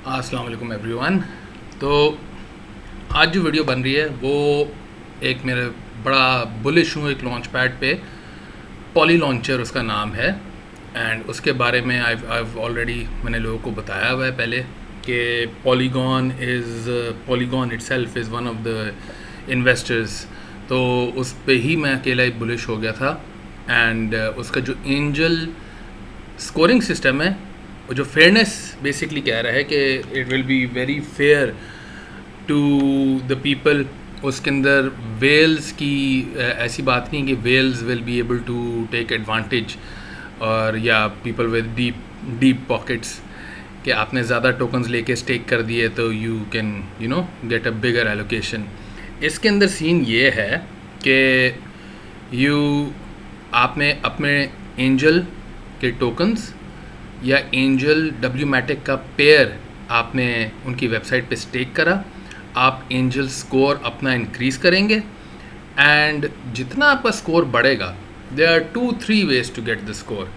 अस्सलाम वालेकुम एवरीवन। तो आज जो वीडियो बन रही है वो एक मेरे बड़ा बुलिश हूँ एक लॉन्च पैड पे, पॉली लॉन्चर उसका नाम है। एंड उसके बारे में आई ऑलरेडी मैंने लोगों को बताया हुआ है पहले कि polygon itself is one of the investors. तो उस पे ही मैं अकेला ही बुलिश हो गया था। एंड उसका जो एंजल स्कोरिंग सिस्टम है, वो जो फेयरनेस बेसिकली कह रहा है कि it will be very fair to the people. उसके अंदर वेल्स की ऐसी बात नहीं कि whales will be able to take advantage, और या पीपल विद डीप पॉकेट्स, कि आपने ज़्यादा टोकन्स लेके स्टेक कर दिए तो you can get a bigger allocation. इसके अंदर सीन ये है कि आपने अपने एंजल के टोकन्स या एंजल WMATIC का पेयर आपने उनकी वेबसाइट पे स्टेक करा, आप एंजल स्कोर अपना इंक्रीज़ करेंगे। एंड जितना आपका स्कोर बढ़ेगा, there are 2-3 ways to get the score.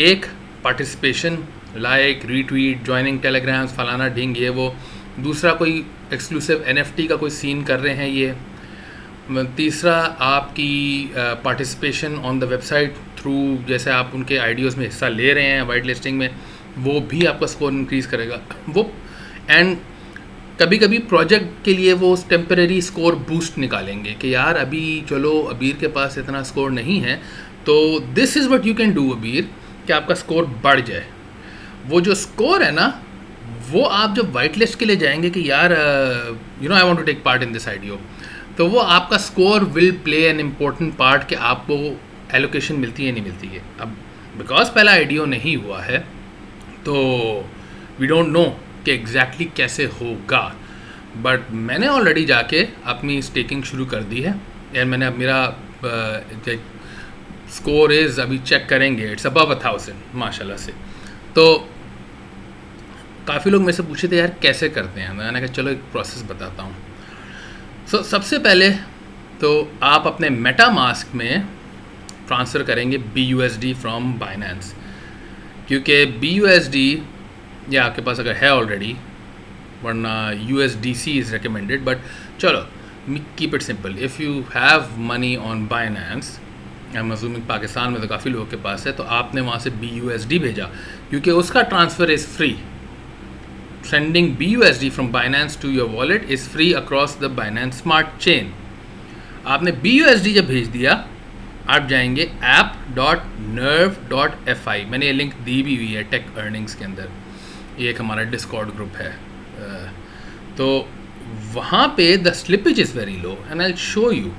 एक, participation like retweet, joining Telegrams, फलाना ढिंग ये वो। दूसरा, कोई एक्सक्लूसिव NFT का कोई सीन कर रहे हैं ये। तीसरा, आपकी participation on the website through, जैसे आप उनके आइडियोज़ में हिस्सा ले रहे हैं वाइट लिस्टिंग में, वो भी आपका स्कोर इंक्रीज़ करेगा वो। एंड कभी कभी प्रोजेक्ट के लिए वो टेम्परेरी स्कोर बूस्ट निकालेंगे कि यार अभी चलो अबीर के पास इतना स्कोर नहीं है, तो this is what you can do अबीर, कि आपका स्कोर बढ़ जाए। वो जो स्कोर है ना, वो आप जब वाइट लिस्ट के लिए जाएंगे कि यार I want to take part in this IDO, तो वो आपका score will play an important part कि आपको एलोकेशन मिलती है नहीं मिलती है। अब बिकॉज पहला आइडियो नहीं हुआ है तो वी डोंट नो कि एग्जैक्टली कैसे होगा। बट मैंने ऑलरेडी जाके अपनी स्टेकिंग शुरू कर दी है। यार मैंने अब मेरा स्कोर इज़, अभी चेक करेंगे, इट्स अबव 1000 माशाल्लाह से। तो काफ़ी लोग मेरे से पूछे थे यार कैसे करते हैं, मैंने कहा चलो एक प्रोसेस बताता हूँ। सबसे पहले तो आप अपने मेटामास्क में ट्रांसफ़र करेंगे BUSD फ्रॉम बाइनेंस, क्योंकि BUSD या आपके पास अगर है ऑलरेडी, वरना USDC इज़ रिकमेंडेड। बट चलो keep it simple, if you have money on Binance, I am assuming Pakistan में तो काफ़ी लोगों के पास है, तो आपने वहाँ से BUSD भेजा, क्योंकि उसका transfer is free. Sending BUSD from Binance to your wallet is free across the Binance Smart Chain. आपने BUSD जब भेज दिया, आप जाएंगे app.nerve.fi, मैंने ये लिंक दी भी हुई है टेक अर्निंग्स के अंदर, ये एक हमारा डिस्कॉर्ड ग्रुप है। तो वहाँ पे the slippage is very low and I show you.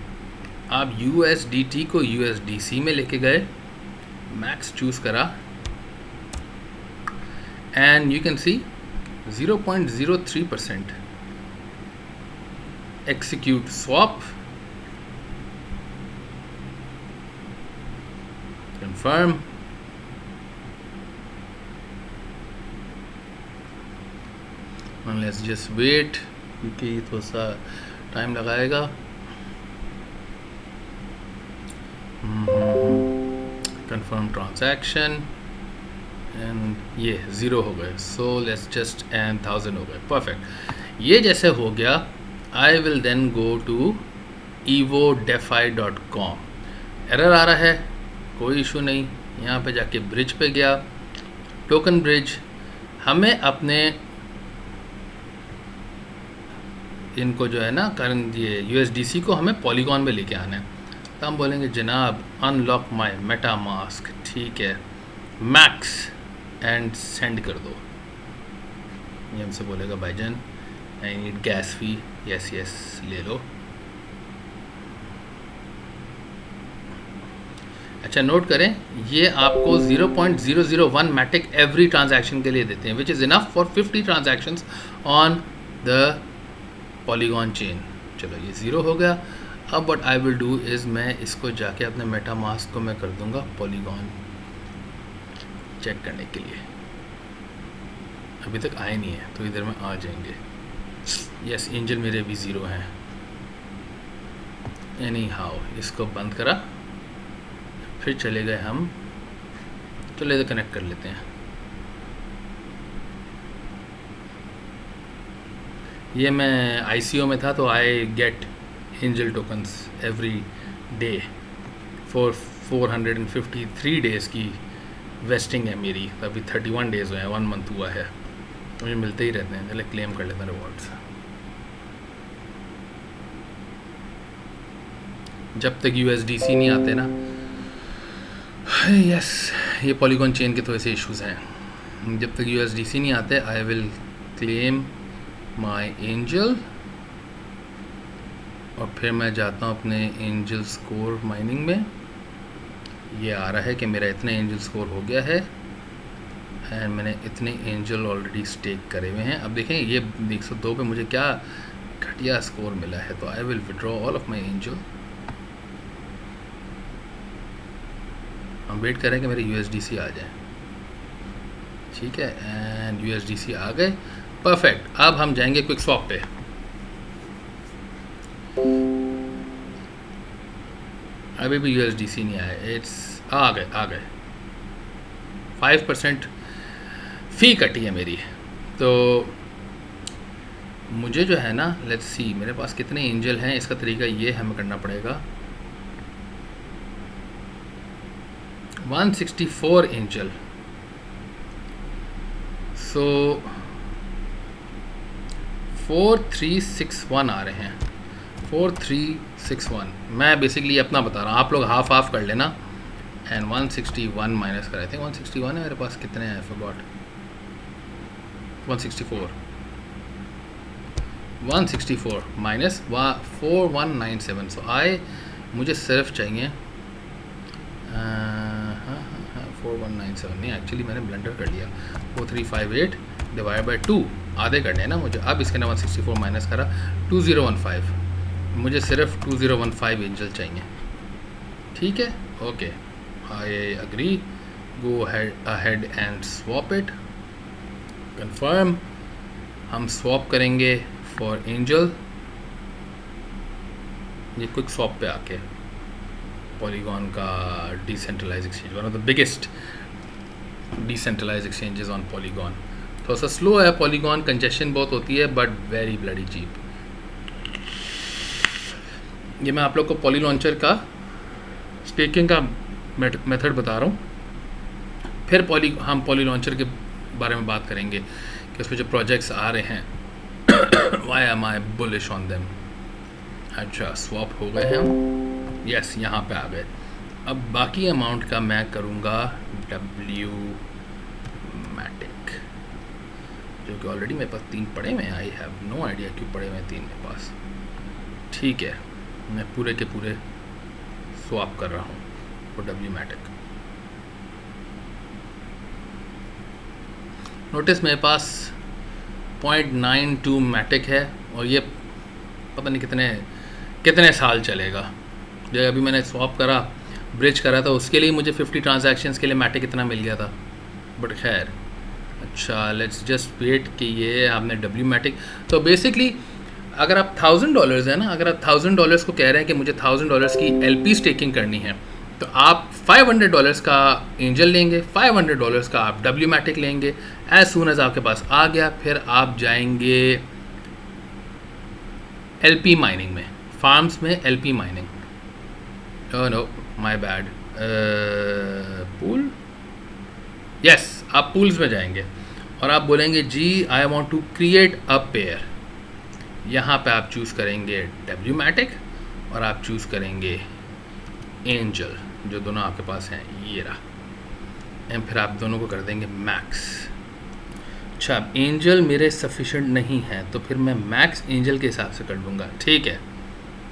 आप USDT को USDC में लेके गए, मैक्स चूज़ करा, and you can see 0.03% execute swap, confirm, and let's just wait क्योंकि थोड़ा सा टाइम लगाएगा। confirm transaction एंड ये 0 हो गए, सो लेट्स जस्ट एंड 1000 हो गए, परफेक्ट। ये जैसे हो गया, I will then go to evodefi.com। Error आ रहा है, कोई इशू नहीं, यहाँ पे जाके ब्रिज पे गया, टोकन ब्रिज। हमें अपने इनको जो है ना करंट ये USDC को हमें पॉलीगॉन में लेके आना है। तो हम बोलेंगे जनाब अनलॉक माय मेटामास्क, ठीक है, मैक्स एंड सेंड कर दो। ये हमसे बोलेगा भाईजान I need gas fee, yes yes ले लो। अच्छा नोट करें, ये आपको 0.001 मैटिक एवरी ट्रांजैक्शन के लिए देते हैं, which is enough for 50 transactions on the polygon chain. चलो ये 0 हो गया। अब what I will do is, मैं इसको जाके अपने मेटामास्क को मैं कर दूंगा पॉलीगॉन चेक करने के लिए। अभी तक आए नहीं है तो इधर में आ जाएंगे। यस, एंजल मेरे भी 0 हैं। एनी हाउ इसको बंद करा, फिर चले गए हम, चलो इधर कनेक्ट कर लेते हैं। ये मैं ICO में था तो I get angel tokens every day for 453 days की वेस्टिंग है मेरी। अभी 31 डेज़ हुए हैं, 1 मंथ हुआ है, मुझे मिलते ही रहते हैं। चले क्लेम कर लेते हैं रिवॉर्ड्स। जब तक USDC नहीं आते ना, यस ये पॉलीगॉन चेन के थोड़े से इश्यूज़ हैं। जब तक USDC नहीं आते I will claim my angel, और फिर मैं जाता हूँ अपने एंजल स्कोर माइनिंग में। ये आ रहा है कि मेरा इतने एंजल स्कोर हो गया है एंड मैंने इतने एंजल ऑलरेडी स्टेक करे हुए हैं। अब देखें ये 102 पे मुझे क्या घटिया स्कोर मिला है, तो I will withdraw all of my angel. हम वेट करें कि मेरे USDC आ जाए, ठीक है, एंड USDC आ गए, परफेक्ट। अब हम जाएंगे क्विक स्वैप पे। अभी भी USDC नहीं आया, आ गए 5% फ़ी कटी है मेरी। तो मुझे जो है ना, लेट्स सी मेरे पास कितने एंजल हैं। इसका तरीका ये हमें करना पड़ेगा, 164 एंजल, सो 4361 आ रहे हैं, 4361। मैं बेसिकली अपना बता रहा हूँ, आप लोग हाफ हाफ कर लेना। एंड 161 माइनस कर, आई थिंक 161 है मेरे पास, कितने हैं फॉरगॉट, 164 माइनस 4197। सो मुझे सिर्फ चाहिए 4197 नहीं, एक्चुअली मैंने ब्लेंडर कर लिया, 4358 डिवाइड बाई 2 आधे करने हैं ना मुझे। अब इसके ना 164 माइनस करा 2015, मुझे सिर्फ 2015 एंजल चाहिए, ठीक है, okay, I agree, go ahead and swap it, confirm. हम स्वैप करेंगे फॉर एंजल, ये क्विक स्वैप पे आके पॉलीगॉन का decentralize exchange, one of the biggest decentralize exchanges on Polygon. थोड़ा सा स्लो है पॉलीगॉन, कंजेशन बहुत होती है, बट वेरी ब्लडी चीप। ये मैं आप लोग को पॉली लॉन्चर का स्टेकिंग का मेथड बता रहा हूँ। फिर हम पॉली लॉन्चर के बारे में बात करेंगे कि उसमें जो प्रोजेक्ट्स आ रहे हैं why am I bullish on them. अच्छा स्वैप हो गए हैं हम, यस यहाँ पे आ गए। अब बाकी अमाउंट का मैं करूँगा W मैटिक, जो कि ऑलरेडी मेरे पास 3 पड़े हुए हैं। आई हैव नो आइडिया क्यों पड़े हुए हैं 3 मेरे पास, ठीक है, मैं पूरे के पूरे स्वैप कर रहा हूँ फॉर W मैटिक। नोटिस मेरे पास 0.92 मैटिक है, और ये पता नहीं कितने साल चलेगा। जो अभी मैंने स्वैप करा, ब्रिज करा था, उसके लिए मुझे 50 ट्रांजैक्शंस के लिए मैटिक इतना मिल गया था, बट खैर। अच्छा लेट्स जस्ट वेट कि ये आपने W मैटिक, तो बेसिकली अगर आप $1000 है ना, अगर आप $1000 को कह रहे हैं कि मुझे $1000 की LP स्टेकिंग करनी है, तो आप $500 का एंजल लेंगे, $500 का आप W मैटिक लेंगे। एज सून एज आपके पास आ गया, फिर आप जाएंगे LP माइनिंग में, फार्म्स में LP mining, no my bad, pool, yes आप पूल्स में जाएंगे और आप बोलेंगे जी I want to create a pair. यहाँ पे आप चूज़ करेंगे W मैटिक और आप चूज़ करेंगे एंजल, जो दोनों आपके पास हैं, ये रहा, एंड फिर आप दोनों को कर देंगे मैक्स। अच्छा अब एंजल मेरे सफिशेंट नहीं है, तो फिर मैं मैक्स एंजल के हिसाब से कर दूंगा, ठीक है,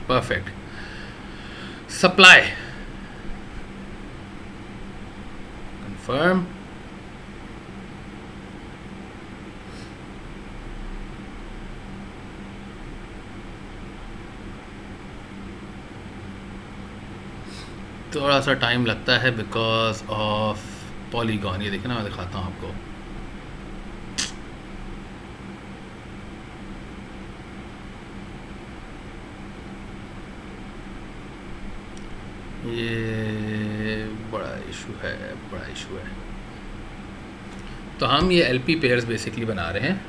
परफेक्ट। सप्लाई कंफर्म, थोड़ा सा टाइम लगता है बिकॉज ऑफ पॉलीगॉन। ये देखिए ना, मैं दिखाता हूँ आपको, ये बड़ा इशू है। तो हम ये LP पेयर्स बेसिकली बना रहे हैं।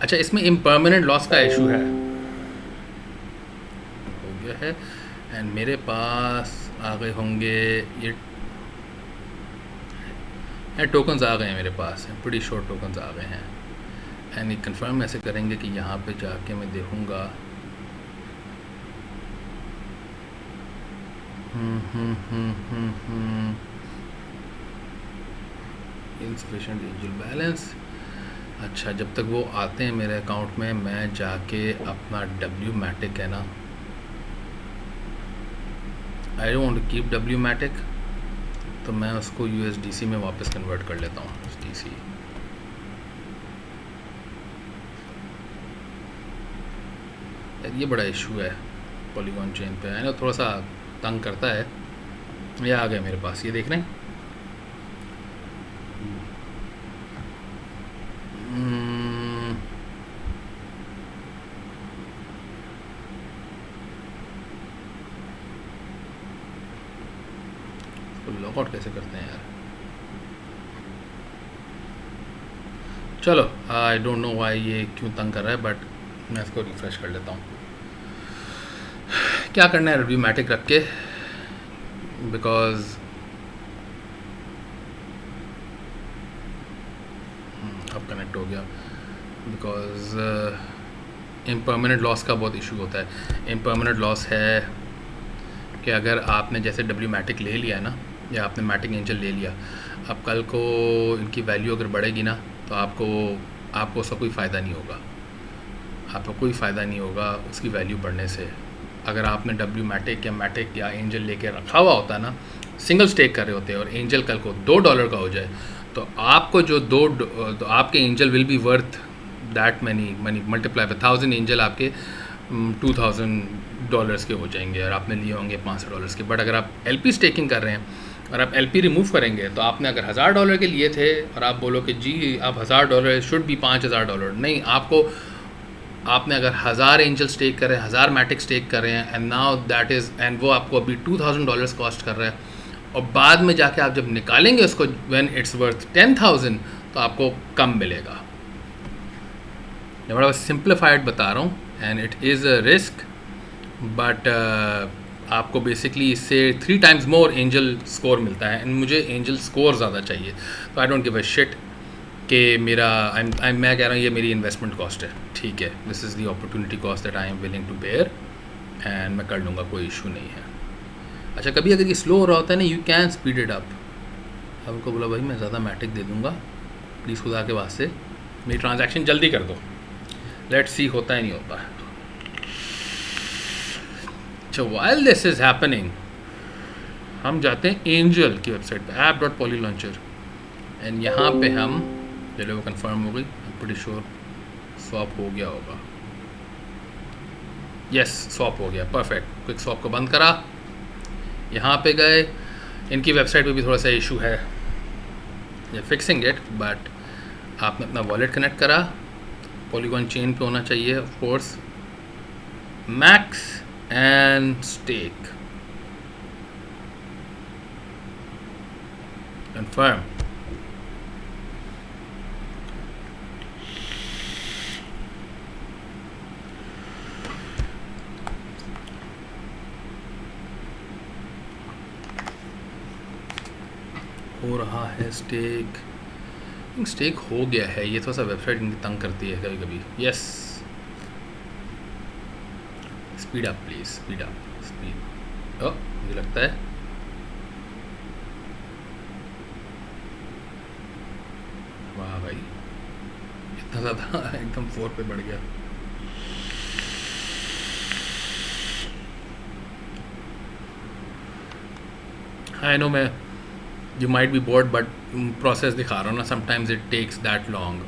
अच्छा, इसमें इम्परमानेंट लॉस का इशू है, हो गया है। एंड मेरे पास आ गए होंगे ये टोकन्स आ गए हैं मेरे पास, प्रीटी श्योर टोकन्स आ गए हैं। एंड ये कंफर्म ऐसे करेंगे कि यहाँ पे जाके मैं देखूँगा इनसफिशिएंट एंजल बैलेंस। अच्छा, जब तक वो आते हैं मेरे अकाउंट में, मैं जाके अपना डब्ल्यू मैटिक है ना, I don't want to keep W Matic, तो मैं उसको यूएसडीसी में वापस कन्वर्ट कर लेता हूँ। यूएसडीसी ये बड़ा इशू है पॉलीगॉन चेन पे, है ना, थोड़ा सा तंग करता है। ये आ गया मेरे पास, ये देख रहे हैं। लॉकआउट कैसे करते हैं यार, चलो आई डोंट नो वाई ये क्यों तंग कर रहा है, बट मैं इसको रिफ्रेश कर लेता हूँ। क्या करना है डब्ल्यू मैटिक रख के, बिकॉज अब कनेक्ट हो गया, बिकॉज इम्परमानेंट लॉस का बहुत इशू होता है। इम्परमानेंट लॉस है कि अगर आपने जैसे डब्ल्यू मैटिक ले लिया है ना, या आपने मैटिक एंजल ले लिया, अब कल को इनकी वैल्यू अगर बढ़ेगी ना, तो आपको उसका कोई फ़ायदा नहीं होगा, आपको कोई फ़ायदा नहीं होगा उसकी वैल्यू बढ़ने से। अगर आपने डब्ल्यू मैटिक या एंजल लेके रखा हुआ होता है ना, सिंगल स्टेक कर रहे होते हैं, और एंजल कल को $2 का हो जाए, तो आपको जो तो आपके angel will be worth that money multiply by 1000 angel आपके $2000 के हो जाएंगे, और आपने लिए होंगे $500 के। बट अगर आप एलपी स्टेकिंग कर रहे हैं और आप एलपी रिमूव करेंगे, तो आपने अगर $1000 के लिए थे और आप बोलो कि जी आप $1000 शुड भी $5000, नहीं, आपने अगर 1000 एंजल स्टेक कर रहे हैं, 1000 मैटिक स्टेक कर रहे हैं, and now that is, and वो आपको अभी $2000 कॉस्ट कर रहा है, और बाद में जाके आप जब निकालेंगे उसको व्हेन इट्स वर्थ 10,000, तो आपको कम मिलेगा। मैं बड़ा सिंप्लीफाइड बता रहा हूँ, and it is a risk, but आपको बेसिकली इससे 3 टाइम्स मोर एंजल स्कोर मिलता है, एंड मुझे एंजल स्कोर ज़्यादा चाहिए, तो I don't give a shit कि मेरा मैं कह रहा हूँ ये मेरी इन्वेस्टमेंट कॉस्ट है, ठीक है, this is the opportunity cost that I am willing to bear, and मैं कर लूँगा, कोई इशू नहीं है। अच्छा, कभी अगर ये स्लो हो रहा होता है ना, you can speed it up. अब उनको बोला भाई मैं ज़्यादा मैटिक दे दूँगा, प्लीज़ खुदा के वास्ते मेरी ट्रांजैक्शन जल्दी कर दो, लेट्स सी होता है नहीं होता है। अच्छा, वाइल दिस इज़ हैपनिंग, हम जाते हैं एंजल की वेबसाइट पे, app.polyluncher, एंड यहाँ पे हम, चलो वो कंफर्म हो गई, आई एम प्रीटी श्योर स्वैप हो गया होगा, यस स्वैप हो गया, परफेक्ट। क्विक स्वैप को बंद करा, यहाँ पे गए, इनकी वेबसाइट पे भी थोड़ा सा इशू है, ये फिक्सिंग इट, बट आपने अपना वॉलेट कनेक्ट करा, पॉलीगॉन चेन पे होना चाहिए of course, max and stake, confirm, हो रहा है स्टेक हो गया है। ये थोड़ा सा वेबसाइट इनकी तंग करती है कभी कभी। Yes, speed up please, speed up, speed. Oh मुझे लगता है वाह भाई, इतना ज़्यादा एकदम 4 पे बढ़ गया। आई नो, मैं you might be bored, but process दिखा रहा हूँ ना, sometimes it takes that long.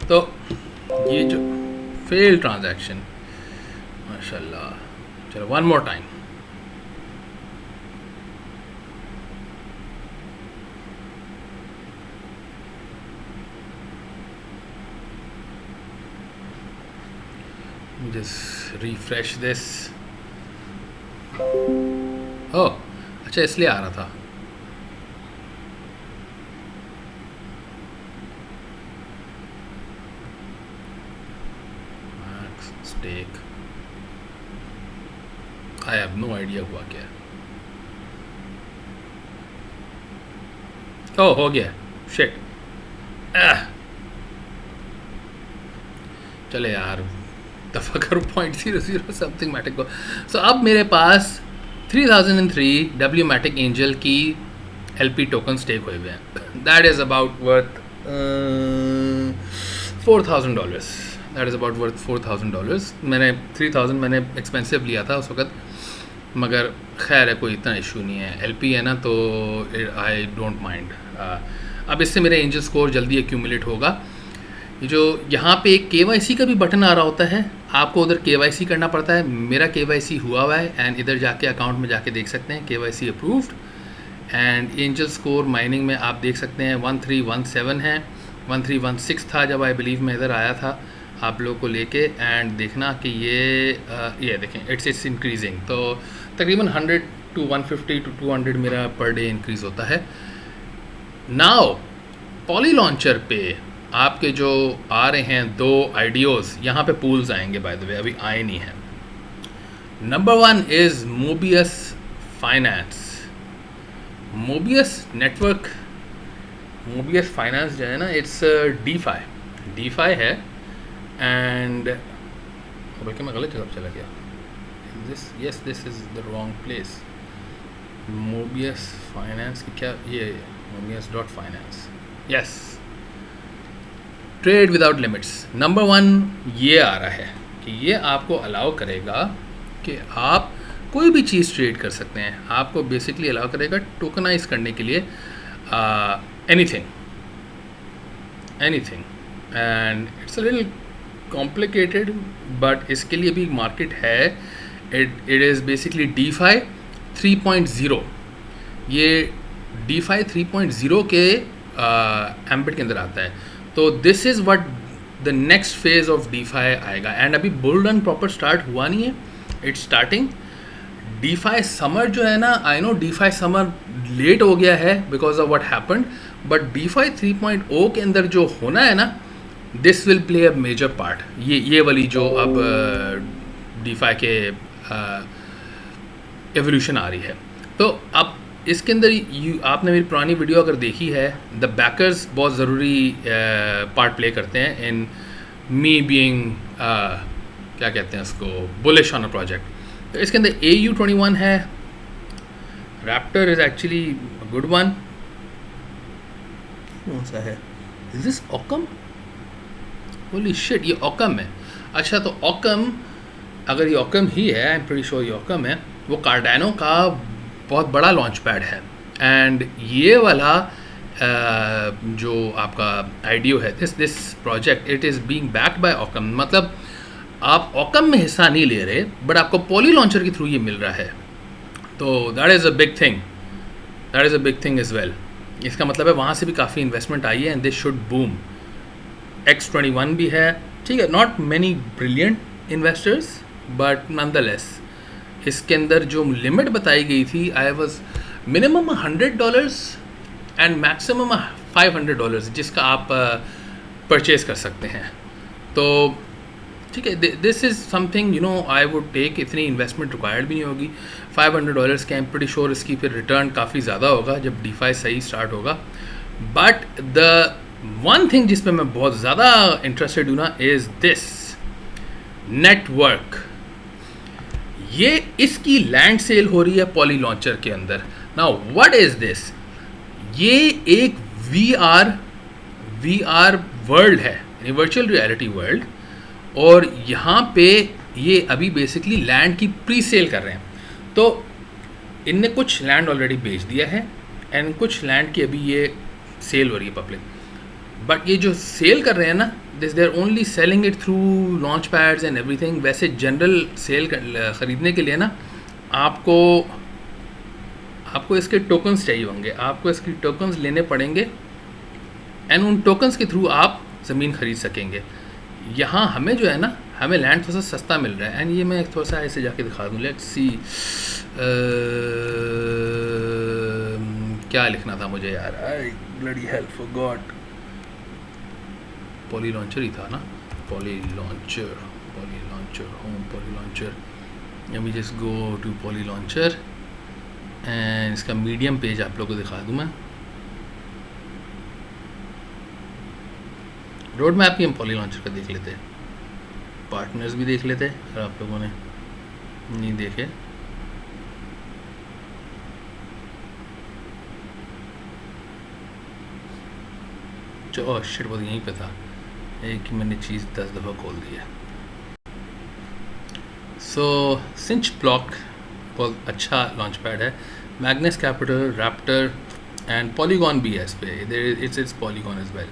तो ये जो फेल ट्रांजैक्शन, माशाल्लाह, चलो one more time, just refresh this. Oh अच्छा, इसलिए आ रहा था। आई हैव नो आइडिया हुआ क्या। ओह हो गया, शिट। चले यार, दफ़ा करो 0.00 समथिंग मैटिक को। सो अब मेरे पास 3003 डब्ल्यू मैटिक एंजल की LP टोकन स्टेक हुए हुए हैं। That is about worth $4,000। That is about worth $4,000। मैंने 3000 मैंने एक्सपेंसिव लिया था उस वक्त, मगर खैर है, कोई इतना इशू नहीं है। LP है ना, तो आई डोंट माइंड। अब इससे मेरा एंजल स्कोर जल्दी एक्यूमुलेट होगा। जो यहाँ पे एक KYC का भी बटन आ रहा होता है, आपको उधर KYC करना पड़ता है। मेरा KYC हुआ हुआ है एंड इधर जाके अकाउंट में जाके देख सकते हैं KYC approved. And angel score mining में आप देख सकते हैं 1317 है, 1316 था जब आई बिलीव मैं इधर आया था आप लोगों को लेके। एंड देखना कि ये देखें, इट्स इंक्रीजिंग। तो तकरीबन 100 to 150 to 200 मेरा पर डे इंक्रीज़ होता है। नाउ पॉली लॉन्चर पे आपके जो आ रहे हैं 2 आइडियोज़, यहाँ पे पूल्स आएंगे बाय द वे, अभी आए नहीं हैं। Number 1 is Mobius finance. Mobius network, Mobius finance जो है ना, इट्स DeFi है। एंड बल्कि मैं गलत जगह चला गया। This is the wrong place. Mobius finance की क्या, ये mobius.finance, yes, trade without limits. Number 1 ये आ रहा है कि ये आपको अलाउ करेगा कि आप कोई भी चीज़ ट्रेड कर सकते हैं। आपको बेसिकली अलाउ करेगा टोकनाइज करने के लिए anything and it's a little complicated, but इसके लिए भी मार्केट है। It is basically DeFi 3.0। ये DeFi 3.0 के एम्बिट के अंदर आता है। तो this is what the next phase of DeFi आएगा। एंड अभी बुल रन प्रॉपर स्टार्ट हुआ नहीं है, इट्स स्टार्टिंग। DeFi समर जो है ना, I know DeFi summer late हो गया है because of what happened, but DeFi 3.0 के अंदर जो होना है ना, this will play a major part. ये वाली जो अब DeFi के एवोल्यूशन आ रही है। तो अब इसके अंदर आपने मेरी पुरानी वीडियो अगर देखी है, द बैकर्स बहुत ज़रूरी पार्ट प्ले करते हैं इन मी बीइंग क्या कहते हैं उसको, बुलिश ऑन अ प्रोजेक्ट। तो इसके अंदर AU21 है, Raptor is actually good one. कौन सा है, इज दिस ओकम? होली शिट, ये ओकम है। अच्छा, तो ओकम, अगर ये ओकम ही है, आई एम प्रीटी श्योर ये ओकम है, वो कार्डानो का बहुत बड़ा लॉन्च पैड है। एंड ये वाला जो आपका आइडियो है, this project, it is being backed by Occam. मतलब आप ओकम में हिस्सा नहीं ले रहे, बट आपको पॉली लॉन्चर के थ्रू ये मिल रहा है। तो that is a big thing as well. इसका मतलब है वहाँ से भी काफ़ी इन्वेस्टमेंट आई है and this should boom. X21 भी है, ठीक है, not many brilliant investors but nonetheless. इसके अंदर जो लिमिट बताई गई थी, I was minimum $100 and maximum $500 जिसका आप परचेज़ कर सकते हैं। तो ठीक है, this is something you know I would take. इतनी इन्वेस्टमेंट रिक्वायर्ड भी नहीं होगी। $500 के, आई एम प्रीटी श्योर इसकी फिर रिटर्न काफ़ी ज़्यादा होगा जब DeFi सही स्टार्ट होगा। बट द वन थिंग जिस पे मैं बहुत ज़्यादा इंटरेस्टेड हूँ ना, इज़ दिस नेटवर्क। ये इसकी लैंड सेल हो रही है पॉली लॉन्चर के अंदर। Now what is this? ये एक VR वर्ल्ड है, यानी वर्चुअल रियलिटी वर्ल्ड। और यहाँ पे ये अभी बेसिकली लैंड की प्री सेल कर रहे हैं। तो इनने कुछ लैंड ऑलरेडी बेच दिया है एंड कुछ लैंड की अभी ये सेल हो रही है पब्लिक। बट ये जो सेल कर रहे हैं ना, this they are only selling it through launch pads and everything. वैसे जनरल सेल ख़रीदने के लिए ना आपको इसके टोकन्स चाहिए होंगे, आपको इसकी टोकन्स लेने पड़ेंगे एंड उन टोकन्स के थ्रू आप ज़मीन ख़रीद सकेंगे। यहाँ हमें जो है ना, हमें लैंड थोड़ा सा सस्ता मिल रहा है। एंड ये मैं थोड़ा सा ऐसे जाके दिखा दूँ, लेट्स सी क्या लिखना था मुझे यार, I bloody hell forgot. Poly Launcher ही था ना, Poly Launcher home, Poly Launcher अभी just go to Poly Launcher and इसका मीडियम पेज आप लोगों को दिखा दूँ मैं। रोड मैप भी हम पॉली लॉन्चर का देख लेते, पार्टनर्स भी देख लेते अगर आप लोगों ने नहीं देखे। जो शिट वो यहीं पे था, एक ही मैंने चीज़ 10 दफ़ा खोल दी है। सो सिंच ब्लॉक बहुत अच्छा लॉन्च पैड है। Magnus capital, raptor and Polygon भी है इस पे, it's Polygon as well.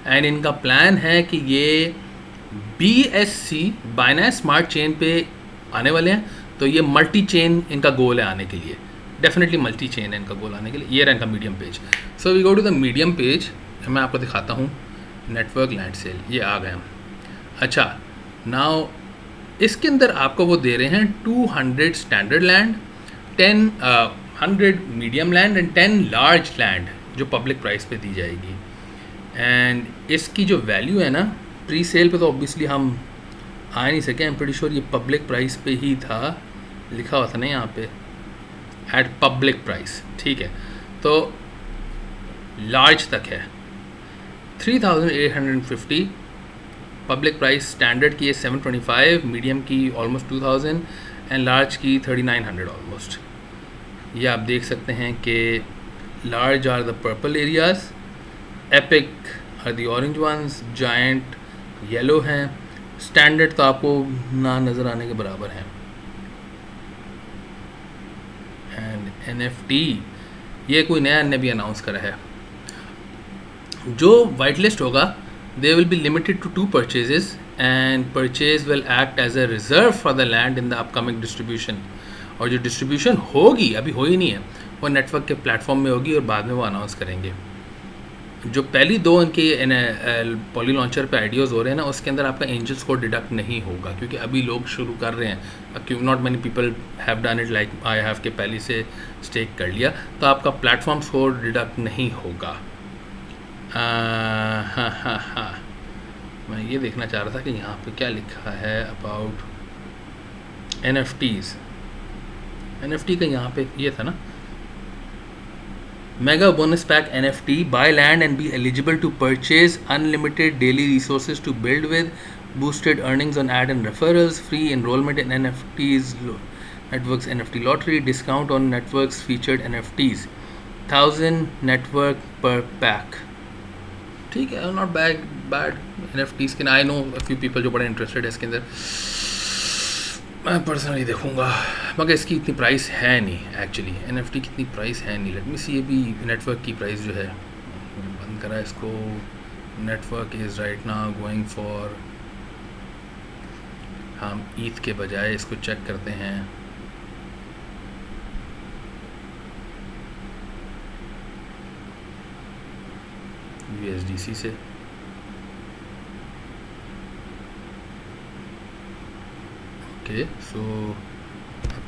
And इनका प्लान है कि ये BSC बाइनेंस स्मार्ट चेन पे आने वाले हैं, तो ये मल्टी चेन इनका गोल है आने के लिए, डेफिनेटली मल्टी चेन है इनका गोल आने के लिए। ये रहा इनका Medium page. So we go to the Medium page, मैं आपको दिखाता हूँ नेटवर्क लैंड सेल, ये आ गए हम। अच्छा, नाउ इसके अंदर आपको वो दे रहे हैं 200 standard land, 100 medium land and 10 large land जो पब्लिक प्राइस पे दी जाएगी। एंड इसकी जो वैल्यू है ना, प्री सेल पे तो ऑब्वियसली हम आ नहीं सके, आई एम प्रीटी श्योर ये पब्लिक प्राइस पे ही था, लिखा हुआ था ना यहाँ पे एट पब्लिक प्राइस, ठीक है। तो लार्ज तक है 3850, पब्लिक प्राइस स्टैंडर्ड की है 725, मीडियम की ऑलमोस्ट 2000 एंड लार्ज की 3900 ऑलमोस्ट। ये आप देख सकते हैं कि large are the purple areas, epic are the orange ones, giant yellow हैं, स्टैंडर्ड तो आपको ना नज़र आने के बराबर हैं। एंड NFT ये कोई नया ने भी अनाउंस करा है। जो वाइट लिस्ट होगा they will be limited to 2 purchases and purchase will act as a reserve for the land in the upcoming distribution. और जो डिस्ट्रीब्यूशन होगी, अभी हो ही नहीं है, वो नेटवर्क के प्लेटफॉर्म में होगी और बाद में वो अनाउंस करेंगे। जो पहली 2 इनके पॉली लॉन्चर पे आइडियाज़ हो रहे हैं ना, उसके अंदर आपका एंजल स्कोर डिडक्ट नहीं होगा, क्योंकि अभी लोग शुरू कर रहे हैं। Not many people have done it like I have के पहले से स्टेक कर लिया, तो आपका प्लेटफॉर्म स्कोर डिडक्ट नहीं होगा। हाँ, मैं ये देखना चाह रहा था कि यहाँ पे क्या लिखा है अबाउट NFTs। NFT का यहाँ पे ये था ना, Mega bonus pack NFT, buy land and be eligible to purchase unlimited daily resources to build with, boosted earnings on ad and referrals, free enrollment in NFTs, networks NFT lottery, discount on networks featured NFTs, 1000 network per pack। ठीक है, not bad NFTs के। I know a few people जो बड़े interested है इसके अंदर, मैं personally देखूंगा, मगर इसकी इतनी प्राइस है नहीं एक्चुअली। NFT की इतनी प्राइस है नहीं। लेट मी सी, ये भी नेटवर्क की प्राइस जो है, बंद करा इसको। Network is right now going for, हम ईथ के बजाय इसको चेक करते हैं। USDC से okay, so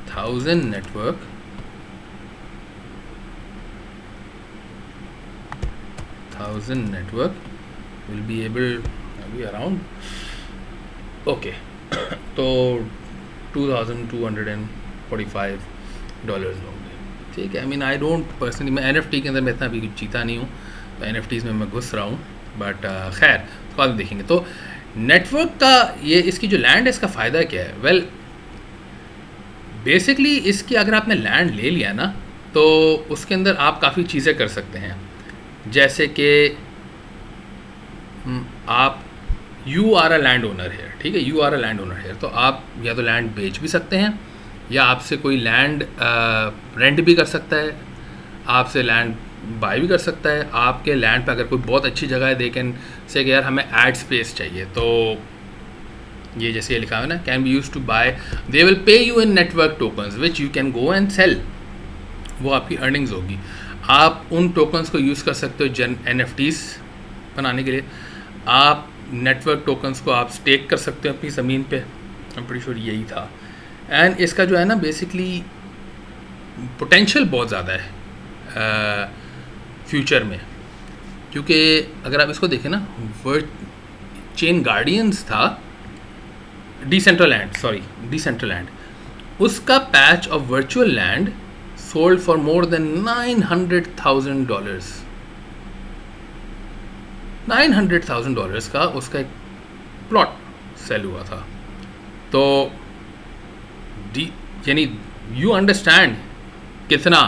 1000 network, 1000 network will be able अभी अराउंड ओके तो $2245 होंगे, ठीक है। I mean I don't personally, मैं NFT के अंदर मैं इतना भी कुछ जीता नहीं हूँ, तो NFTs में मैं घुस रहा हूँ, बट खैर बाद में देखेंगे। तो नेटवर्क का ये, इसकी जो लैंड है इसका फ़ायदा क्या है? वेल बेसिकली इसकी अगर आपने लैंड ले लिया ना, तो उसके अंदर आप काफ़ी चीज़ें कर सकते हैं, जैसे कि आप you are a land owner है, ठीक है, you are a land owner है, तो आप या तो लैंड बेच भी सकते हैं, या आपसे कोई लैंड रेंट भी कर सकता है, आपसे लैंड बाय भी कर सकता है। आपके लैंड पे अगर कोई बहुत अच्छी जगह है, दे कैन से कि यार हमें ऐड स्पेस चाहिए, तो ये जैसे ये लिखा है ना, can be use to buy, they will pay you in network tokens which you can go and sell, वो आपकी अर्निंग्स होगी। आप उन टोकन्स को यूज़ कर सकते हो NFTs बनाने के लिए। आप नेटवर्क टोकन्स को आप स्टेक कर सकते हो अपनी ज़मीन पे, आई एम प्रीटी श्योर यही था। एंड इसका जो है ना बेसिकली पोटेंशियल बहुत ज़्यादा है फ्यूचर में, क्योंकि अगर आप इसको देखें ना, वर्ड चेन गार्डियंस था, डिसेंट्रलैंड, उसका patch of virtual land sold for more than $900,000। $900,000 का उसका एक प्लॉट सेल हुआ था। तो यानी यू अंडरस्टैंड कितना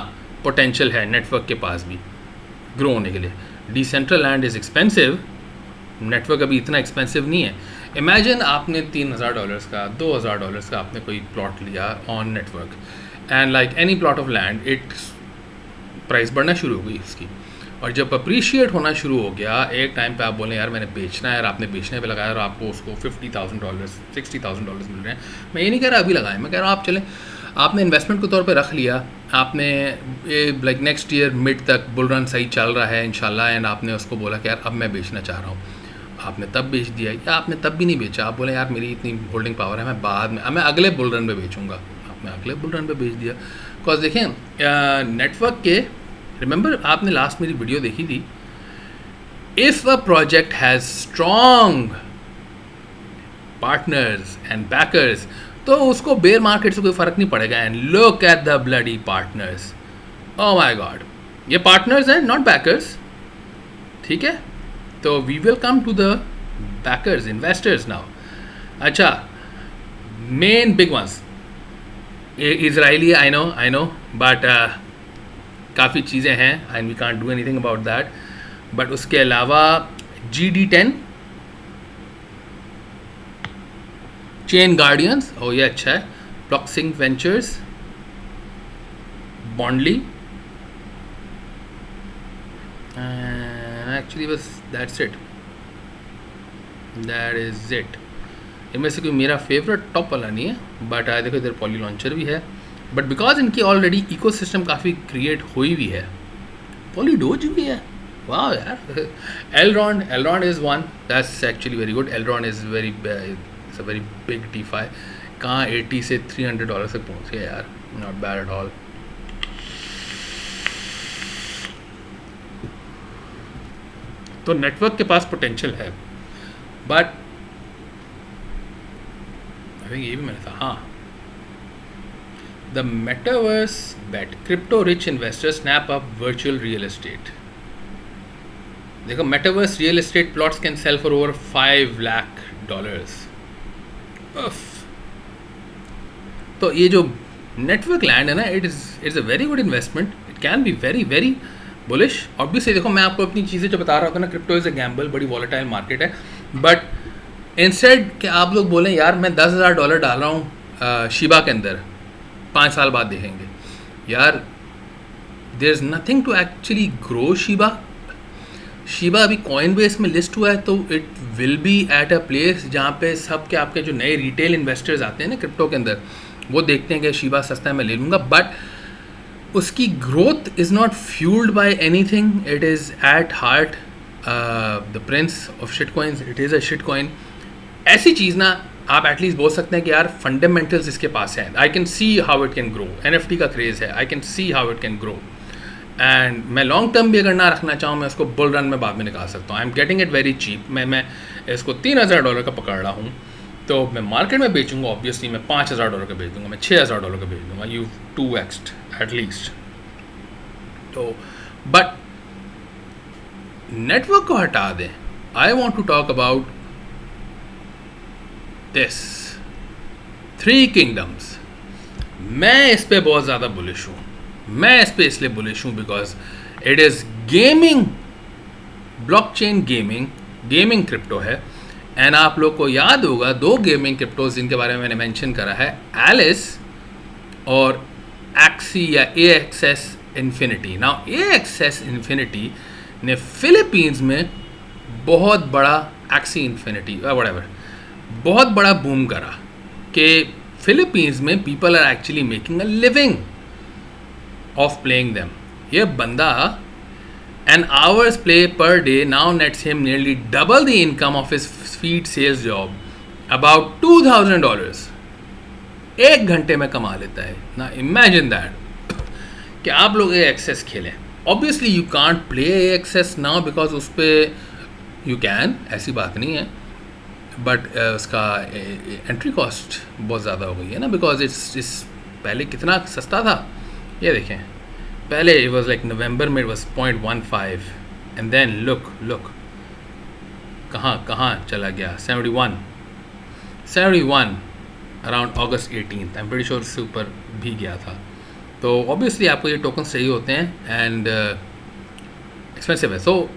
पोटेंशियल है नेटवर्क के पास भी ग्रो होने के लिए। डिसेंट्रल लैंड इज़ एक्सपेंसिव, नेटवर्क अभी इतना एक्सपेंसिव नहीं है। इमेजिन आपने $3,000 का, $2,000 का आपने कोई प्लॉट लिया on network, and like any plot of land it price बढ़ना शुरू हो गई उसकी, और जब अप्रिशिएट होना शुरू हो गया एक टाइम पे आप बोलें यार मैंने बेचना है, यार आपने बेचने पे लगाया और आपको उसको $50,000 $60,000 मिल रहे हैं। मैं ये नहीं कह रहा अभी लगाएं, मैं कह रहा हूँ आप चलें, आपने इन्वेस्टमेंट के तौर पे रख लिया, आपने लाइक नेक्स्ट ईयर मिड तक बुल रन सही चल रहा है इंशाल्लाह, एंड आपने उसको बोला कि यार अब मैं बेचना चाह रहा हूँ, आपने तब बेच दिया, या आपने तब भी नहीं बेचा, आप बोले यार मेरी इतनी होल्डिंग पावर है मैं बाद में, मैं अगले बुल रन पे बेचूंगा, आपने अगले बुल रन पे बेच दिया। बिकॉज देखें नेटवर्क के, रिमेंबर आपने लास्ट मेरी वीडियो देखी थी, if a project has strong partners and backers तो उसको बेयर मार्केट से कोई फ़र्क नहीं पड़ेगा। And look at the bloody partners, oh my God, ये पार्टनर्स हैं नॉट बैकर्स, ठीक है। तो we will come to the backers, investors now. अच्छा, main big ones Israeli, I know but काफ़ी चीज़ें हैं and we can't do anything about that. But उसके अलावा GD10 चेन गार्डियंस, ओ ये अच्छा है, प्लॉक्सिंग वेंचर्स, बॉन्डली, एक्चुअली बस that's it, that is it. इनमें से कोई मेरा फेवरेट टॉप वाला नहीं है, बट देखो इधर पॉली लॉन्चर भी है, बट बिकॉज इनकी ऑलरेडी इकोसिस्टम काफ़ी क्रिएट हुई भी है। पॉलीडोज भी है, वाह यार। Elron is one that's actually very good. Elron is very very big DeFi, कहाँ 80 से $300 तक पहुँच गया यार, नॉट बैड एट ऑल। तो नेटवर्क के पास पोटेंशियल है, बट आई थिंक ये भी मैंने था, हाँ, the metaverse bet, crypto rich investor snap up virtual real estate. देखो metaverse real estate plots can sell for over $5 lakh. तो ये जो नेटवर्क लैंड है ना, it's a very good investment, it can be very very bullish. Obviously देखो मैं आपको अपनी चीज़ें जो बता रहा था ना, क्रिप्टो इज़ अ गैम्बल, बड़ी वॉलेटाइल मार्केट है, बट इंस्टेड कि आप लोग बोलें यार मैं $10,000 डाल रहा हूँ शिबा के अंदर, 5 साल बाद देखेंगे, यार there is nothing to actually grow Shiba. Shiba अभी कॉइन बेस में लिस्ट हुआ है, तो it will be at a place जहाँ पे सब के आपके जो नए रिटेल इन्वेस्टर्स आते हैं ना क्रिप्टो के अंदर, वो देखते हैं कि शिबा सस्ता है मैं ले लूँगा, बट उसकी growth is not fueled by anything, it is at heart the prince of shit coins, it is a shit coin. ऐसी चीज़ ना आप एटलीस्ट बोल सकते हैं कि यार फंडामेंटल्स इसके पास हैं, I can see how it can grow, NFT का क्रेज़ है, I can see how it can grow, and मैं लॉन्ग टर्म भी अगर ना रखना चाहूँ मैं उसको बुल रन में बाद में निकाल सकता हूँ। I am getting it very cheap, मैं इसको $3,000 का पकड़ रहा हूँ, तो मैं मार्केट में बेचूंगा ऑब्वियसली, मैं $5,000 का बेच दूंगा, मैं $6,000 का बेच दूंगा, यू 2x एटलीस्ट। तो बट नेटवर्क को हटा दें, I want to talk about this 3 kingdoms. मैं इस पर बहुत ज़्यादा बुलिश हूँ, मैं इस पर इसलिए बुलिश हूँ because it is gaming, blockchain gaming crypto है। एंड आप लोग को याद होगा 2 गेमिंग क्रिप्टोज जिनके बारे में मैंने मेंशन करा है, एलिस और एक्सी या AXS infinity. Now AXS infinity ने फिलीपींस में बहुत बड़ा, एक्सी इन्फिनिटी व्हाटएवर, बहुत बड़ा बूम करा कि फिलीपींस में people are actually making a living off playing them. ये बंदा an hour's play per day now nets him nearly double the income of his feed sales job, about $2,000 1 घंटे में कमा लेता है ना। इमेजिन दैट कि आप लोग AXS खेलें। Obviously you can't play AXS now because उस पर यू कैन, ऐसी बात नहीं है, बट उसका एंट्री कॉस्ट बहुत ज़्यादा हो गई है ना, बिकॉज इट्स पहले कितना सस्ता था ये देखें, पहले इट वाज लाइक नवंबर में it was 0.15 and then look कहाँ चला गया, 71 अराउंड अगस्त 18th, I am pretty sure उससे ऊपर भी गया था। तो ऑब्वियसली आपको ये टोकन चाहिए होते हैं एंड एक्सपेंसिव है। सो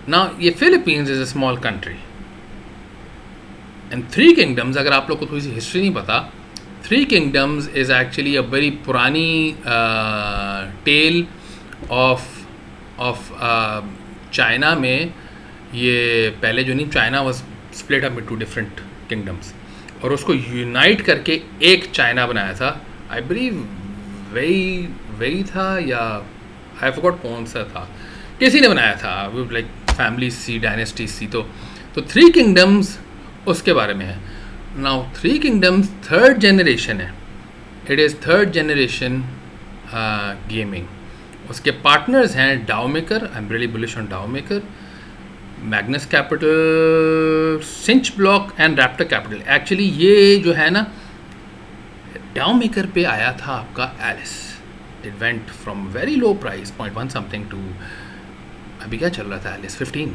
नाउ ये Philippines is a small country and three kingdoms, अगर आप लोग को थोड़ी सी हिस्ट्री नहीं पता, three kingdoms is actually a very पुरानी टेल ऑफ चाइना में। ये पहले जो नहीं, China was split up into different kingdoms और उसको यूनाइट करके एक चाइना बनाया था। आई बिलीव वही था या आई फॉरगॉट कौन सा था, किसी ने बनाया था, लाइक फैमिली सी, डायनेस्टी सी। तो थ्री किंगडम्स उसके बारे में है। Now Three Kingdoms third generation है, it is third generation gaming. उसके पार्टनर्स हैं DAO Maker, I am really bullish on DAO Maker, Magnus Capital, Sync Block and Raptor Capital. Actually ये जो है ना, डाउ मेकर पे आया था आपका Alice, it went from very low price 0.1 something to अभी क्या चल रहा था एलिस 15।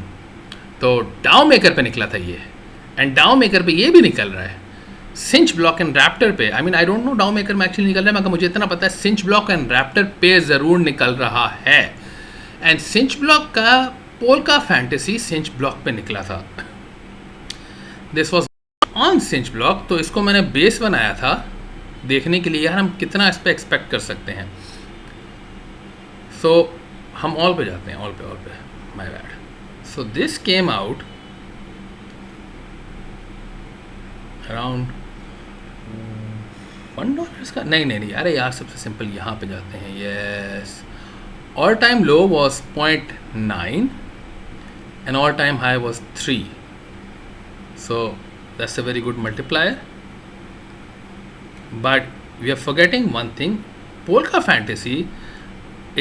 तो डाउ मेकर पे निकला था ये, एंड डाउ मेकर पे ये भी निकल रहा है। सिंच ब्लॉक एंड रैप्टर पे, I mean I don't know डाउ मेकर में एक्चुअली निकल रहा है, मगर मुझे इतना पता है सिंच ब्लॉक एंड रैप्टर पे ज़रूर निकल रहा है। एंड सिंच ब्लॉक का पोल्का फैंटेसी सिंच ब्लॉक पे निकला था, दिस वॉज ऑन सिंच ब्लॉक। तो इसको मैंने बेस बनाया था देखने के लिए यार हम कितना इस पर एक्सपेक्ट कर सकते हैं। सो हम ऑल पे जाते हैं, ऑल पे my bad. So this came out around $1 का, नहीं अरे यार सबसे सिंपल यहाँ पे जाते हैं। Yes, all time low was 0.9 and all time high was 3, so that's a very good multiplier. But we are forgetting one thing, Polka Fantasy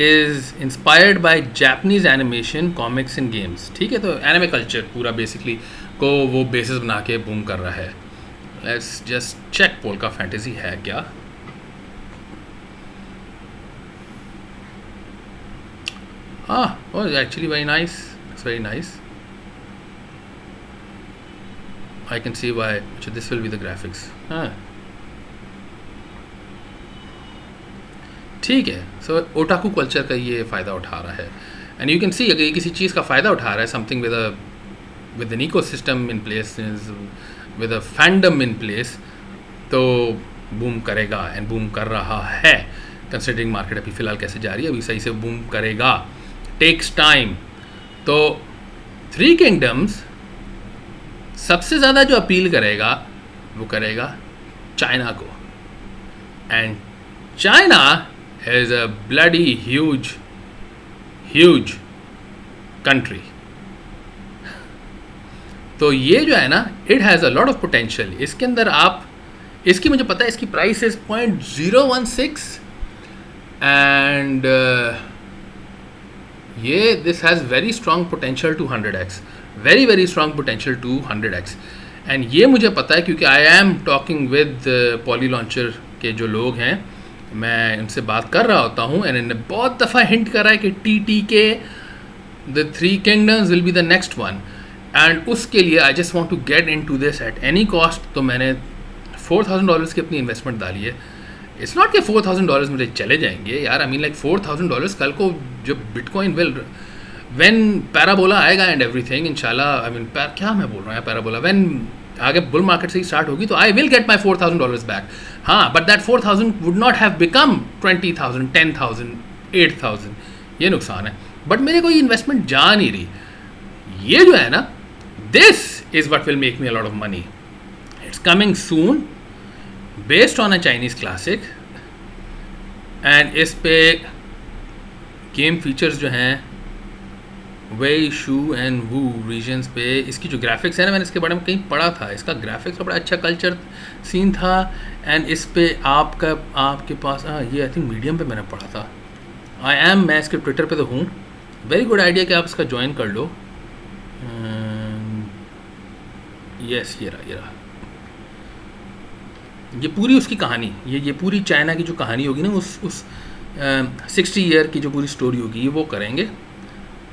is inspired by Japanese animation, comics and games। ठीक है, तो anime culture पूरा basically को वो basis बना के boom कर रहा है। Let's just check Polka Fantasy है क्या। Oh, actually very nice, it's very nice, I can see why, so this will be the graphics। ठीक है, सो ओटाकू कल्चर का ये फ़ायदा उठा रहा है एंड यू कैन सी अगर ये किसी चीज़ का फ़ायदा उठा रहा है, something with an ecosystem in place, with a fandom in place, तो बूम करेगा एंड बूम कर रहा है। कंसिडरिंग मार्केट अभी फ़िलहाल कैसे जा रही है, अभी सही से बूम करेगा, टेक्स टाइम। तो थ्री किंगडम्स सबसे ज़्यादा जो अपील करेगा वो करेगा चाइना को, and China is a bloody huge country. तो ये जो है ना, it has a lot of potential. इसके अंदर आप, इसकी मुझे पता है इसकी प्राइस इज़ 0.016 एंड ये this has very strong potential to 100x, very strong potential to 100x। And ये मुझे पता है क्योंकि I am talking with poly launcher के जो लोग हैं, मैं उनसे बात कर रहा होता हूँ एंड इन्होंने बहुत दफ़ा हिंट करा है कि TTK the three kingdoms will be the next one, and उसके लिए I just want to get into this at any cost. तो मैंने $4,000 की अपनी इन्वेस्टमेंट डाली है। इट्स नॉट कि $4,000 मुझे चले जाएंगे यार, आई मीन लाइक $4,000 कल को जो बिटकॉइन विल व्हेन पैराबोला आएगा एंड एवरीथिंग इंशाल्लाह, आई मीन क्या मैं बोल रहा हूँ पैराबोला, व्हेन आगे बुल मार्केट से ही स्टार्ट होगी तो I will get my $4,000 back. हाँ, but that 4,000 would not have become 20,000, 10,000, 8,000, ये नुकसान है। बट मेरे को ये इन्वेस्टमेंट जा नहीं रही। ये जो है ना, this is what will make me a lot of money. It's coming soon, based on a Chinese classic, and इस पे गेम फीचर्स जो हैं वेई शू एंड वू रीजन्स पे, इसकी जो ग्राफिक्स है ना, मैंने इसके बारे में कहीं पढ़ा था, इसका ग्राफिक्स का बड़ा अच्छा कल्चर सीन था। एंड इस पे आपके पास ये आई थिंक मीडियम पे मैंने पढ़ा था। मैं इसके ट्विटर पे तो हूँ, वेरी गुड आइडिया कि आप इसका ज्वाइन कर लो। यस, ये रहा ये पूरी उसकी कहानी, ये पूरी चाइना की जो कहानी होगी ना, उस 60 ईयर की जो पूरी स्टोरी होगी, ये वो करेंगे।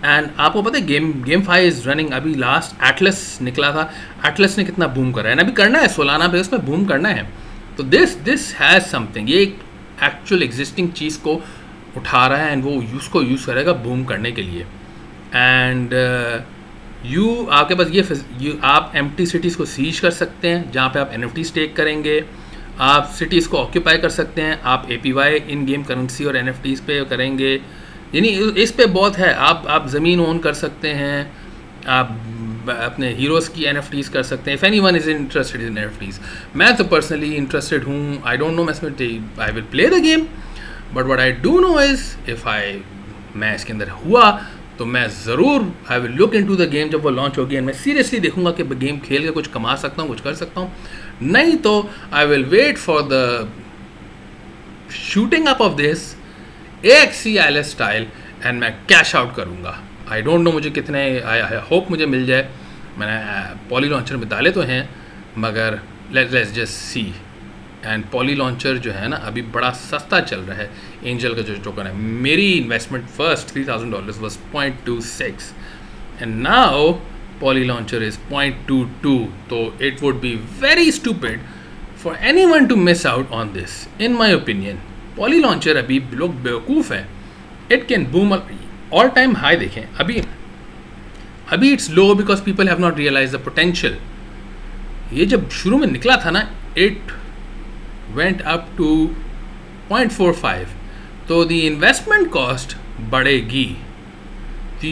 एंड आपको पता है गेम फाई इज़ रनिंग। अभी लास्ट एटलस निकला था, एटलस ने कितना बूम करा है, अभी करना है सोलाना पे उसमें बूम करना है। तो दिस हैज़ समथिंग, ये एक एक्चुअल एग्जिस्टिंग चीज़ को उठा रहा है एंड वो उसको यूज़ करेगा बूम करने के लिए। एंड आपके पास आप एम्प्टी सिटीज़ को सीज कर सकते हैं, जहाँ पे आप NFT स्टेक करेंगे, आप सिटीज़ को ऑक्यूपाई कर सकते हैं, आप APY इन गेम करेंसी और NFTs पे करेंगे, यानी इस पे बहुत है। आप ज़मीन ओन कर सकते हैं, आप अपने हीरोज़ की NFTs कर सकते हैं। If anyone is interested in NFTs, मैं तो पर्सनली इंटरेस्टेड हूँ। I don't know, I will play the game, but what I do no is मैं इसके अंदर हुआ तो मैं ज़रूर I will look into the game जब वो लॉन्च होगी, एंड मैं सीरियसली देखूंगा कि गेम खेल के कुछ कमा सकता हूँ, कुछ कर सकता हूँ। नहीं तो I will wait for the shooting up of this AXE style and मैं कैश आउट करूँगा। आई डोंट नो मुझे कितने, आई होप मुझे मिल जाए। मैंने पॉली लॉन्चर में डाले तो हैं, मगर let's just see. And poly launcher जो है ना अभी बड़ा सस्ता चल रहा है। एंजल का जो टोकन है, मेरी investment first $3,000 was 0.26 and now Poly Launcher is 0.22। तो it would be very stupid for anyone to miss out on this in my opinion. Poly Launcher अभी लोग बेवकूफ़ हैं, it can boom all time high. देखें अभी it's low because people have not realise the potential. ये जब शुरू में निकला था ना, इट went up to 0.45, तो the investment cost बढ़ेगी। तो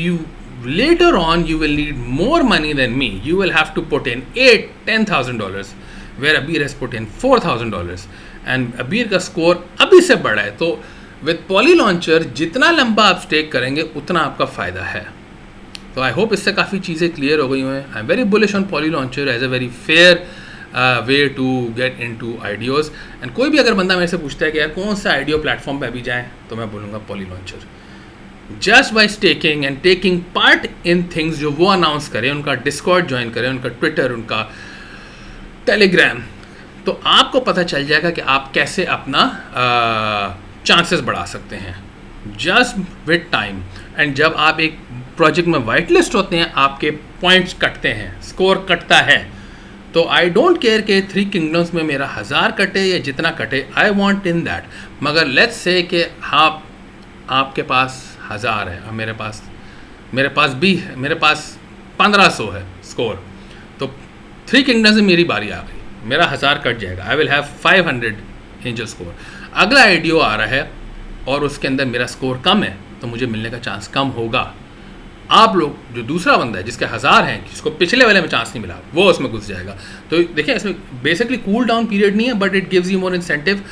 later on you will need more money than me. You will have to put in $8,000-10,000 where Abir has put in $4,000 and Abir का स्कोर अभी से बढ़ा है। तो with Poly Launcher जितना लंबा आप स्टेक करेंगे उतना आपका फ़ायदा है। तो आई होप इससे काफ़ी चीज़ें क्लियर हो गई हैं। I am very bullish on Poly Launcher as a very fair way to get in to IDOs. And कोई भी अगर बंदा मेरे से पूछता है कि यार कौन सा आइडियो प्लेटफॉर्म पे अभी जाए, तो मैं बोलूँगा poly launcher. Just by staking and taking part in things जो वो अनाउंस करें, उनका डिस्कॉर्ड ज्वाइन करें, उनका ट्विटर, उनका टेलीग्राम, तो आपको पता चल जाएगा कि आप कैसे अपना चांसेस बढ़ा सकते हैं जस्ट विद टाइम। एंड जब आप एक प्रोजेक्ट में वाइट लिस्ट होते हैं, आपके पॉइंट्स कटते हैं, स्कोर कटता है। तो आई डोंट केयर कि 3 किंगडम्स में मेरा 1000 कटे या जितना कटे, आई वॉन्ट इन दैट। मगर लेट्स से कि आपके पास 1000 है और मेरे पास 1500 है स्कोर, तो 3 किंगडम्स में मेरी बारी आ गई, मेरा 1000 कट जाएगा। I will have 500 angel score. अगला आइडियो आ रहा है और उसके अंदर मेरा स्कोर कम है, तो मुझे मिलने का चांस कम होगा। आप लोग जो दूसरा बंदा है जिसके 1000 हैं, जिसको पिछले वाले में चांस नहीं मिला, वो उसमें घुस जाएगा। तो देखिए इसमें बेसिकली कूल डाउन पीरियड नहीं है, but it gives you more incentive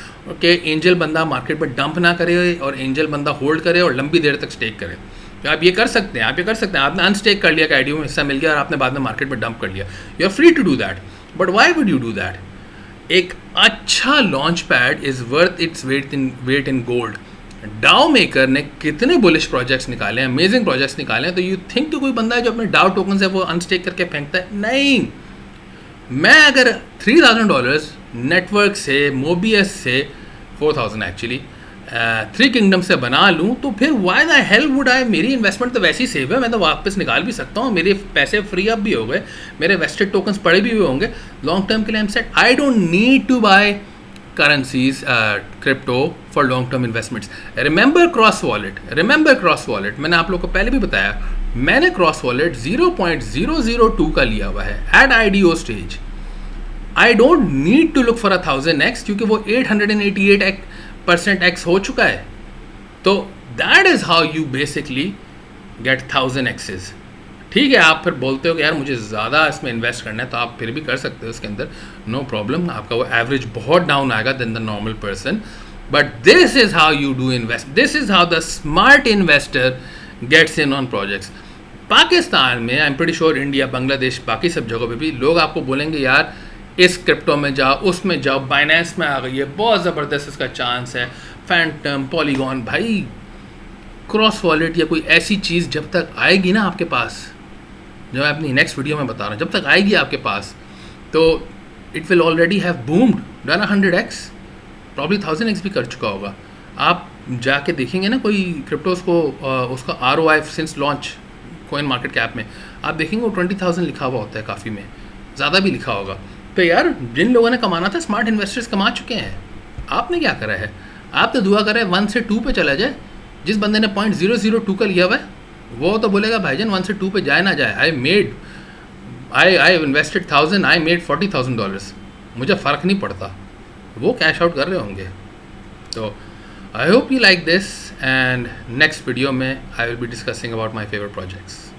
कि एंजल बंदा मार्केट में डंप ना करे और एंजल बंदा होल्ड करे और लंबी देर तक स्टेक करे। तो आप ये कर सकते हैं, आपने अनस्टेक कर लिया कि आईडियो में हिस्सा मिल गया और आपने बाद में मार्केट में डंप कर लिया, you are free to do that. But why would you do that? एक अच्छा launch pad is worth its weight in gold. DAO Maker ने कितने बुलिश प्रोजेक्ट्स निकाले हैं, अमेजिंग प्रोजेक्ट्स निकाले हैं। तो यू थिंक कि कोई बंदा है जो अपने डाओ टोकन से वो अनस्टेक करके फेंकता है? नहीं। मैं अगर $3,000 नेटवर्क से, मोबियस से, 4,000 एक्चुअली 3 किंगडम से बना लूँ, तो फिर why the hell would I? मेरी इन्वेस्टमेंट तो वैसे ही सेव है, मैं तो वापस निकाल भी सकता हूँ, मेरे पैसे फ्री अप भी हो गए, मेरे वेस्टेड टोकन्स पड़े भी हुए होंगे लॉन्ग टर्म के लिए। I am set, I don't need to buy currencies, crypto for long term investments. Remember cross wallet, मैंने आप लोग को पहले भी बताया, मैंने cross wallet 0.002 का लिया हुआ है at IDO stage. I don't need to look for 1000x क्योंकि वो 888% x हो चुका है। तो that is how you basically get 1000x's। ठीक है, आप फिर बोलते हो कि यार मुझे ज़्यादा इसमें इन्वेस्ट करना है, तो आप फिर भी कर सकते हो इसके अंदर, नो प्रॉब्लम। आपका वो एवरेज बहुत डाउन आएगा then the normal person, but this is how you do invest, this is how the smart investor gets in on projects. Pakistan में, I am pretty sure India, Bangladesh, बाकी सब जगहों पे भी लोग आपको बोलेंगे यार इस क्रिप्टो में जाओ, उसमें जाओ, बाइनेंस में आ गई है, बहुत ज़बरदस्त इसका चांस है, फैंटम, पॉलीगॉन। भाई क्रॉस वॉलेट या कोई ऐसी चीज़ जब तक आएगी ना आपके पास, जो मैं अपनी नेक्स्ट वीडियो में बता रहा हूँ, जब तक आएगी आपके पास, तो it will already have boomed. Done 100x, probably 1000x भी कर चुका होगा। आप जाके देखेंगे ना कोई क्रिप्टोज को, उसका ROI since launch coin market cap में, आप देखेंगे वो 20,000 लिखा हुआ होता है, काफ़ी में ज़्यादा भी लिखा होगा। तो यार जिन लोगों ने कमाना था, स्मार्ट इन्वेस्टर्स कमा चुके हैं। आपने क्या करा है? आप तो दुआ करें 1 से 2 पे चला जाए। जिस बंदे ने 0.002 का लिया हुआ है वो तो बोलेगा भाईजान 1 से 2 पे जाए ना जाए, आई इन्वेस्टेड 1000, आई मेड $40,000, मुझे फ़र्क नहीं पड़ता। वो कैश आउट कर रहे होंगे। तो I hope you like this, and next video में I will be discussing about my favourite projects.